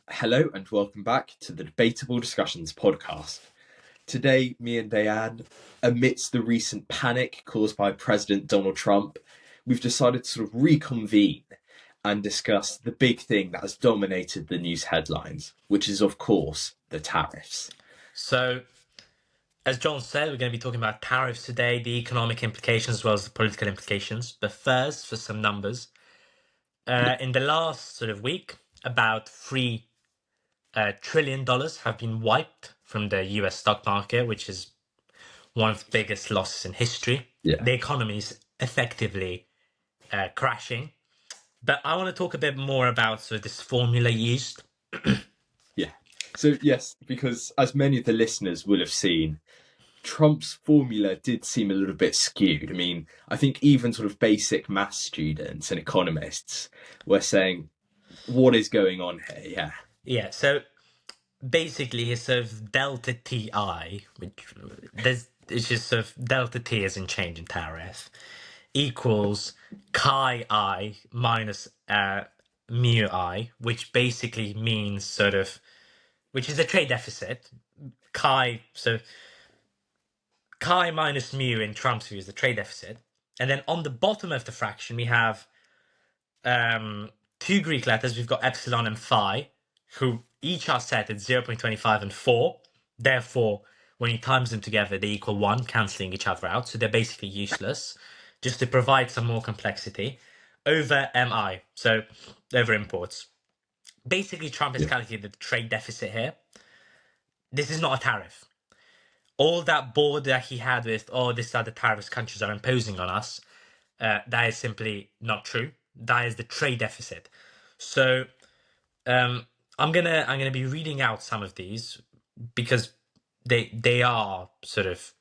Hello and welcome back to the Debatable Discussions podcast. Today, me and Diane, amidst the recent panic caused by President Donald Trump, we've decided to sort of reconvene and discuss the big thing that has dominated the news headlines, which is, of course, the tariffs. So, as John said, we're going to be talking about tariffs today, the economic implications as well as the political implications. But first, for some numbers. In the last sort of week, about $3 trillion have been wiped from the US stock market, which is one of the biggest losses in history. Yeah. The economy is effectively crashing. But I want to talk a bit more about sort of this formula used. Yeah. So, yes, because as many of the listeners will have seen, Trump's formula did seem a little bit skewed. I mean, I think even sort of basic maths students and economists were saying, what is going on here? Yeah. Yeah, so basically his sort of delta TI, which it's just sort of delta T as in change in tariff, equals chi I minus mu I, which basically means which is a trade deficit. Chi minus mu in Trump's view is the trade deficit. And then on the bottom of the fraction, we have two Greek letters. We've got epsilon and phi, who each are set at 0.25 and 4. Therefore, when you times them together, they equal 1, cancelling each other out. So they're basically useless, just to provide some more complexity, over mi, so over imports. Basically, Trump has calculated the trade deficit here. This is not a tariff. All that border that he had with, this are the tariffs countries are imposing on us, that is simply not true. That is the trade deficit. So I'm gonna be reading out some of these because they are sort of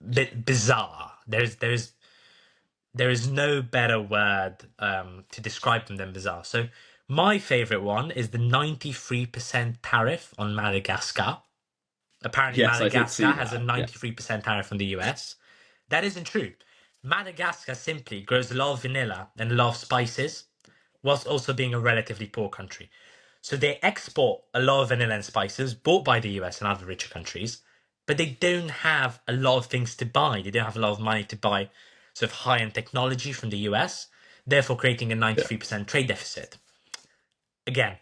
bit bizarre. There is no better word to describe them than bizarre. So my favorite one is the 93% tariff on Madagascar. Apparently, Yes, I did see Madagascar has a that. Yeah. 93% tariff from the US. That isn't true. Madagascar simply grows a lot of vanilla and a lot of spices, whilst also being a relatively poor country. So they export a lot of vanilla and spices bought by the US and other richer countries, but they don't have a lot of things to buy. They don't have a lot of money to buy sort of high-end technology from the US, therefore creating a 93% trade deficit. Again,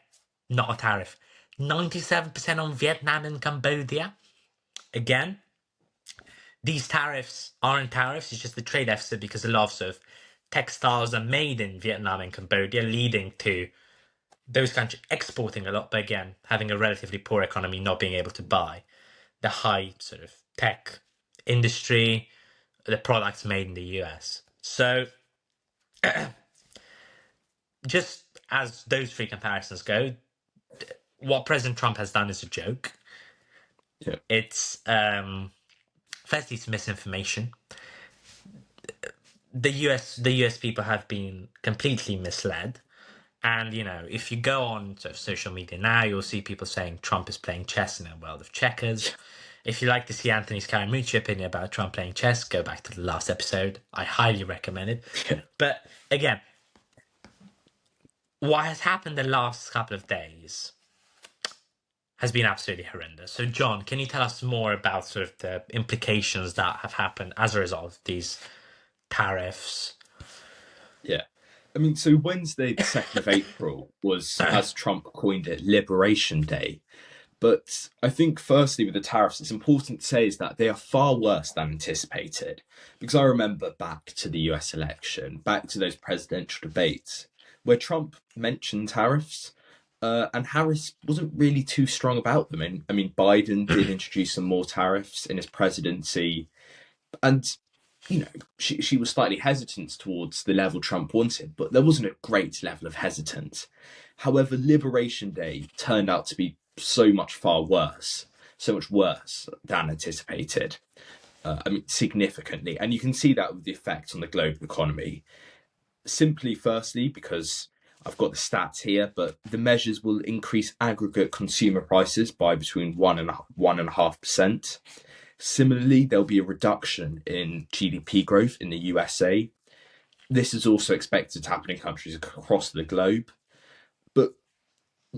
not a tariff. 97% on Vietnam and Cambodia. Again, these tariffs aren't tariffs, it's just the trade deficit because a lot of sort of textiles are made in Vietnam and Cambodia, leading to those countries exporting a lot, but again, having a relatively poor economy, not being able to buy the high sort of tech industry, the products made in the US. So, just as those three comparisons go, what President Trump has done is a joke. Yeah. It's firstly, it's misinformation. The US people have been completely misled. And, if you go on sort of social media now, you'll see people saying Trump is playing chess in a world of checkers. If you like to see Anthony Scaramucci opinion about Trump playing chess, go back to the last episode. I highly recommend it. Yeah. But again, what has happened the last couple of days has been absolutely horrendous. So, John, can you tell us more about sort of the implications that have happened as a result of these tariffs? Yeah. I mean, so Wednesday, the 2nd of April, was, as Trump coined it, Liberation Day. But I think, firstly, with the tariffs, it's important to say is that they are far worse than anticipated. Because I remember back to the US election, back to those presidential debates, where Trump mentioned tariffs, and Harris wasn't really too strong about them. And I mean, Biden did introduce some more tariffs in his presidency. And she was slightly hesitant towards the level Trump wanted, but there wasn't a great level of hesitance. However, Liberation Day turned out to be so much worse than anticipated. I mean, significantly. And you can see that with the effect on the global economy. Simply, firstly, because I've got the stats here, but the measures will increase aggregate consumer prices by between 1.5%. Similarly, there'll be a reduction in GDP growth in the USA. This is also expected to happen in countries across the globe. But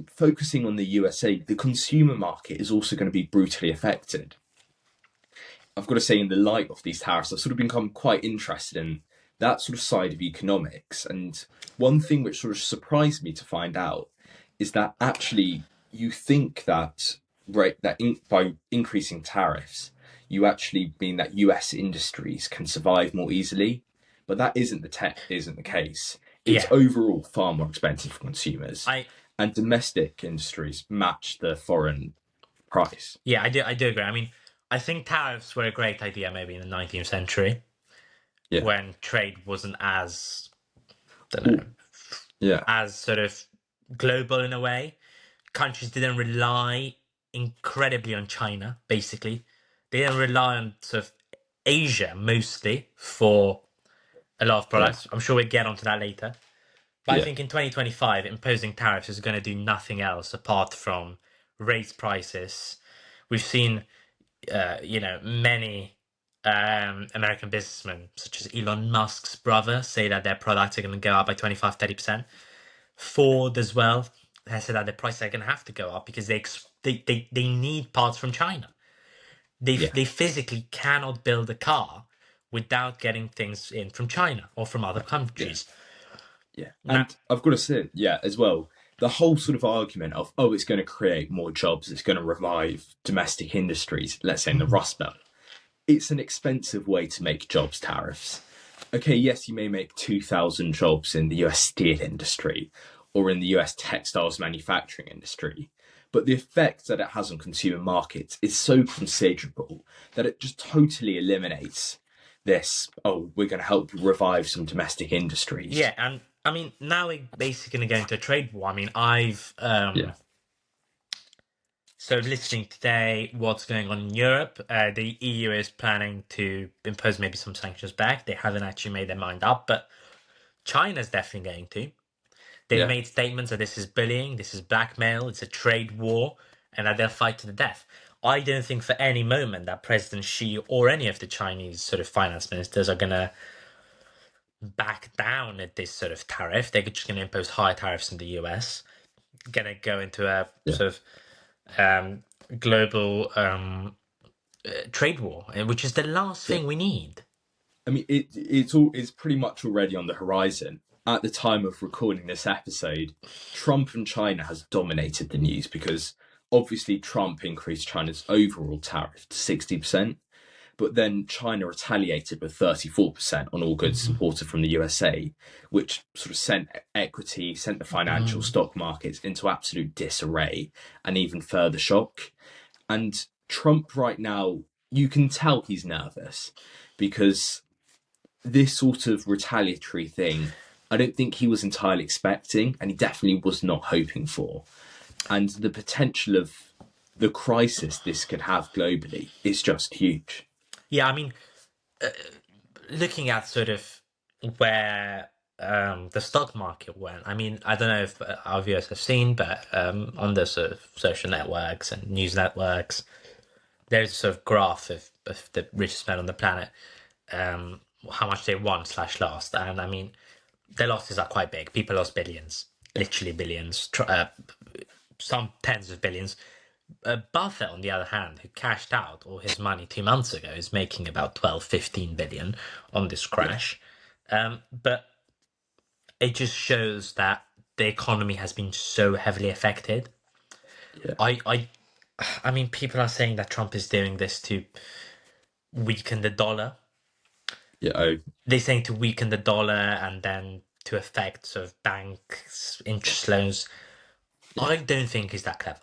focusing on the USA, the consumer market is also going to be brutally affected. I've got to say, in the light of these tariffs, I've sort of become quite interested in that sort of side of economics. And one thing which sort of surprised me to find out is that actually you think that by increasing tariffs, you actually mean that US industries can survive more easily, but that isn't the case. It's Yeah, overall far more expensive for consumers, I and domestic industries match the foreign price. I do agree. I mean, I think tariffs were a great idea maybe in the 19th century Yeah. when trade wasn't as, don't know, Oh, yeah. as sort of global in a way. Countries didn't rely incredibly on China, basically. They didn't rely on sort of Asia mostly for a lot of Yeah. products. I'm sure we'll get onto that later. But I Yeah. think in 2025, imposing tariffs is going to do nothing else apart from raise prices. We've seen, many American businessmen, such as Elon Musk's brother, say that their products are going to go up by 25-30%. Ford as well has said that the prices are going to have to go up because they need parts from China. Yeah. They physically cannot build a car without getting things in from China or from other Yeah. countries. Yeah. Now, And I've got to say, yeah, as well, the whole sort of argument of, oh, it's going to create more jobs, it's going to revive domestic industries, let's say in the Rust Belt. It's an expensive way to make jobs, tariffs. Okay, yes, you may make 2,000 jobs in the US steel industry or in the US textiles manufacturing industry, but the effect that it has on consumer markets is so considerable that it just totally eliminates this. Oh, we're going to help revive some domestic industries. yeah, and I mean now we're basically going to go into a trade war. I mean, I've Yeah, so listening today, what's going on in Europe? The EU is planning to impose maybe some sanctions back. They haven't actually made their mind up, but China's definitely going to. They've yeah, made statements that this is bullying, this is blackmail, it's a trade war, and that they'll fight to the death. I don't think for any moment that President Xi or any of the Chinese sort of finance ministers are going to back down at this sort of tariff. They're just going to impose higher tariffs in the US, going to go into a yeah, sort of global trade war, which is the last yeah. thing we need. I mean, it's pretty much already on the horizon. At the time of recording this episode, Trump and China has dominated the news because obviously Trump increased China's overall tariff to 60%, but then China retaliated with 34% on all goods imported from the USA, which sort of sent equity, sent the financial Mm. stock markets into absolute disarray and even further shock. And Trump right now, you can tell he's nervous because this sort of retaliatory thing, I don't think he was entirely expecting, and he definitely was not hoping for. And the potential of the crisis this could have globally is just huge. Yeah, I mean, looking at sort of where the stock market went. I mean, I don't know if our viewers have seen, but on the sort of social networks and news networks, there's a sort of graph of the richest men on the planet, how much they won slash lost, and I mean, their losses are quite big. People lost billions, Yeah, literally billions, some tens of billions. Buffett, on the other hand, who cashed out all his money 2 months ago, is making about 12, 15 billion on this yeah, crash. But it just shows that the economy has been so heavily affected. yeah, I, I, I mean, people are saying that Trump is doing this to weaken the dollar. yeah. Oh, They're saying to weaken the dollar and then to affect sort of banks' interest loans. yeah. I don't think he's that clever.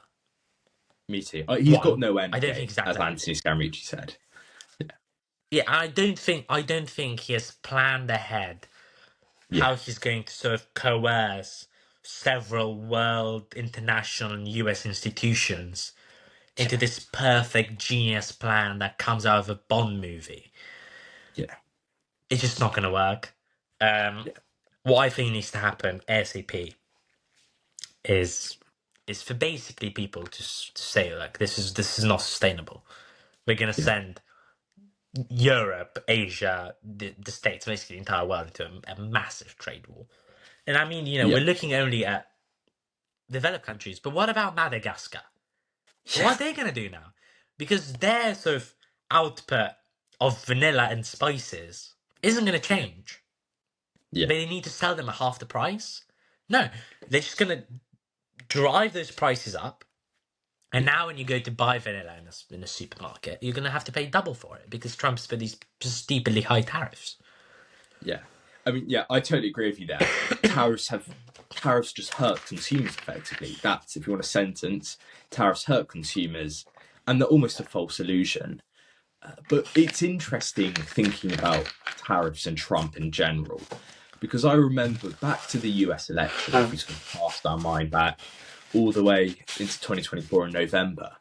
Me too. He's got One, no I end don't think game, he's that as clever. Anthony Scaramucci said. Yeah, Yeah, I don't think he has planned ahead yeah, how he's going to sort of coerce several world, international, and US institutions into yeah, this perfect genius plan that comes out of a Bond movie. yeah, It's just not going to work. Um, yeah, what I think needs to happen ASAP is for basically people to say like this is not sustainable. We're going to yeah, send Europe, Asia, the States, basically the entire world into a massive trade war. And I mean, yeah, we're looking only at developed countries. But what about Madagascar? What Yeah, are they going to do now? Because their sort of output of vanilla and spices isn't going to yeah, change. yeah, They need to sell them at half the price. No, they're just going to drive those prices up. And yeah, now, when you go to buy vanilla in a supermarket, you're going to have to pay double for it because Trump's put these stupidly high tariffs. yeah. I mean, yeah, I totally agree with you there. Tariffs just hurt consumers effectively. That's, if you want a sentence, tariffs hurt consumers, and they're almost a false illusion. But it's interesting thinking about tariffs and Trump in general, because I remember back to the US election, if we sort of cast our mind back all the way into 2024 in November,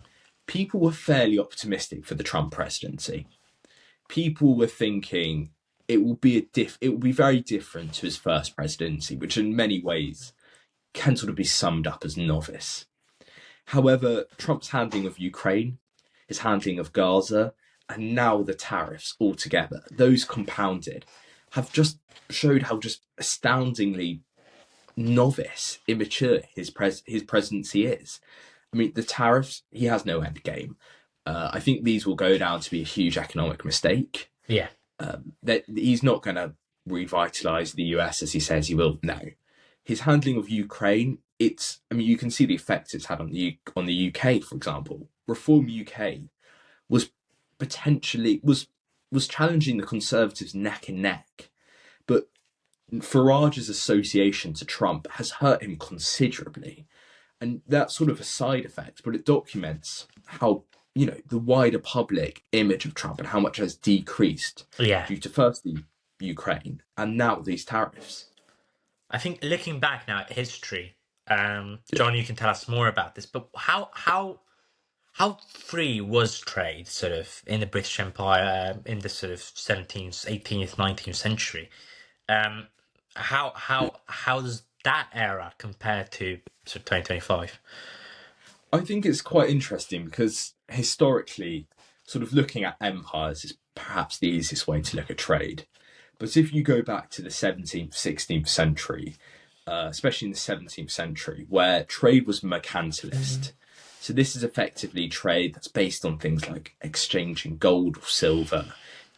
people were fairly optimistic for the Trump presidency. People were thinking it will be very different to his first presidency, which in many ways can sort of be summed up as novice. However, Trump's handling of Ukraine, his handling of Gaza, and now the tariffs altogether, those compounded, have just showed how just astoundingly novice, immature his presidency is. I mean, the tariffs, he has no end game. I think these will go down to be a huge economic mistake. Yeah, That he's not going to revitalize the US as he says he will. No, his handling of Ukraine, it's. I mean, you can see the effect it's had on the UK, for example. Reform UK was potentially was challenging the Conservatives neck and neck, but Farage's association to Trump has hurt him considerably, and that's sort of a side effect. But it documents how the wider public image of Trump and how much has decreased yeah. due to firstly Ukraine and now these tariffs. I think looking back now at history, Yeah. John, you can tell us more about this. But how free was trade, sort of, in the British Empire in the sort of 17th, 18th, 19th century? Um, how does that era compare to sort of 2025? I think it's quite interesting because historically, sort of looking at empires is perhaps the easiest way to look at trade. But if you go back to the 17th, 16th century, especially in the 17th century, where trade was mercantilist, so this is effectively trade that's based on things like exchanging gold or silver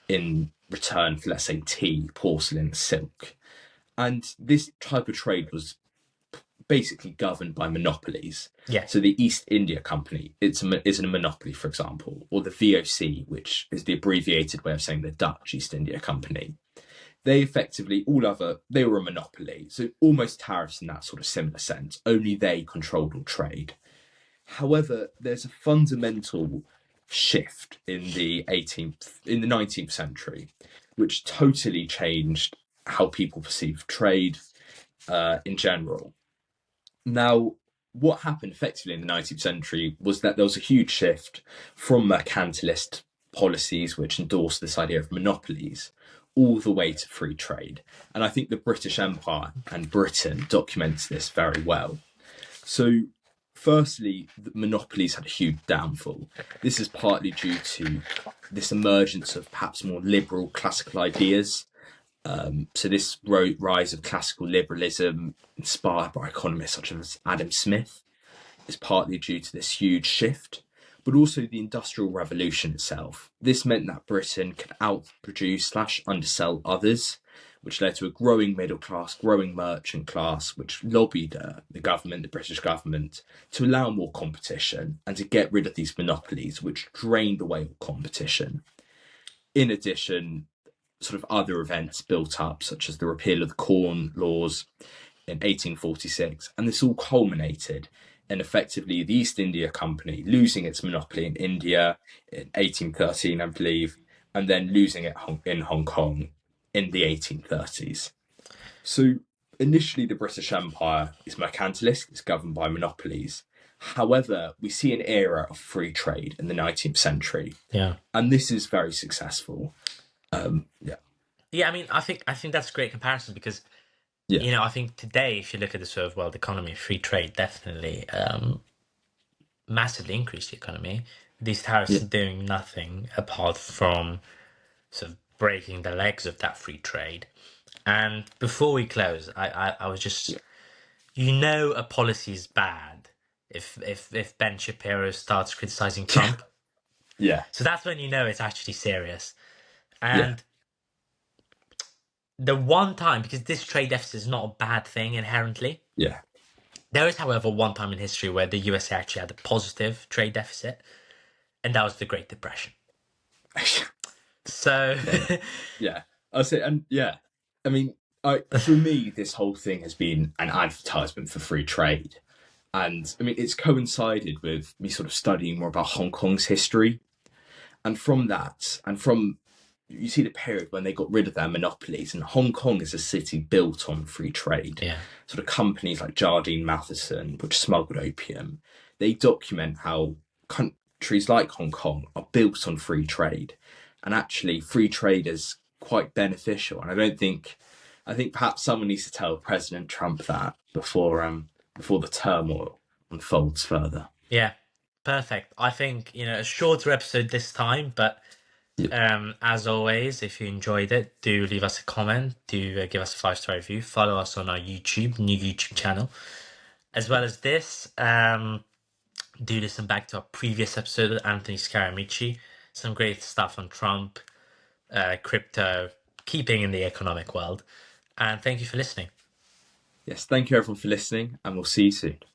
in return for, let's say, tea, porcelain, silk. And this type of trade was basically governed by monopolies. Yeah, So the East India Company is a monopoly, for example, or the VOC, which is the abbreviated way of saying the Dutch East India Company. They effectively they were a monopoly, so almost tariffs in that sort of similar sense. Only they controlled all trade. However, there's a fundamental shift in the 19th century, which totally changed how people perceive trade in general. Now, what happened effectively in the 19th century was that there was a huge shift from mercantilist policies, which endorsed this idea of monopolies, all the way to free trade. And I think the British Empire and Britain documents this very well. So, firstly, the monopolies had a huge downfall. This is partly due to this emergence of perhaps more liberal classical ideas. So this rise of classical liberalism, inspired by economists such as Adam Smith, is partly due to this huge shift, but also the Industrial Revolution itself. This meant that Britain could outproduce slash undersell others, which led to a growing middle class, growing merchant class, which lobbied the British government, to allow more competition and to get rid of these monopolies, which drained away all competition. In addition, sort of other events built up, such as the repeal of the Corn Laws in 1846, and this all culminated in effectively the East India Company losing its monopoly in India in 1813, I believe, and then losing it in Hong Kong in the 1830s. So initially, the British Empire is mercantilist, it's governed by monopolies. However, we see an era of free trade in the 19th century, yeah. and this is very successful. Yeah, Yeah, I mean, I think that's a great comparison because yeah, I think today, if you look at the sort of world economy, free trade definitely massively increased the economy. These tariffs yeah, are doing nothing apart from sort of breaking the legs of that free trade. And before we close, I was just yeah. you know a policy is bad if Ben Shapiro starts criticizing Trump. Yeah, So that's when you know it's actually serious. yeah, And the one time, because this trade deficit is not a bad thing inherently, yeah, there is, however, one time in history where the USA actually had a positive trade deficit, and that was the Great Depression. So, yeah, yeah. I say, and yeah, I mean, for me, this whole thing has been an advertisement for free trade, and I mean, it's coincided with me sort of studying more about Hong Kong's history, and from that, and from you see the period when they got rid of their monopolies, and Hong Kong is a city built on free trade. yeah, Sort of companies like Jardine Matheson, which smuggled opium, they document how countries like Hong Kong are built on free trade, and actually free trade is quite beneficial. And I think perhaps someone needs to tell President Trump that before the turmoil unfolds further. yeah, perfect. I think, a shorter episode this time, but Yeah. as always, if you enjoyed it, do leave us a comment, do give us a 5-star review, follow us on our new YouTube channel, as well as this. Do listen back to our previous episode with Anthony Scaramucci. Some great stuff on Trump, crypto, keeping in the economic world. And thank you for listening. Yes, thank you everyone for listening, and we'll see you soon.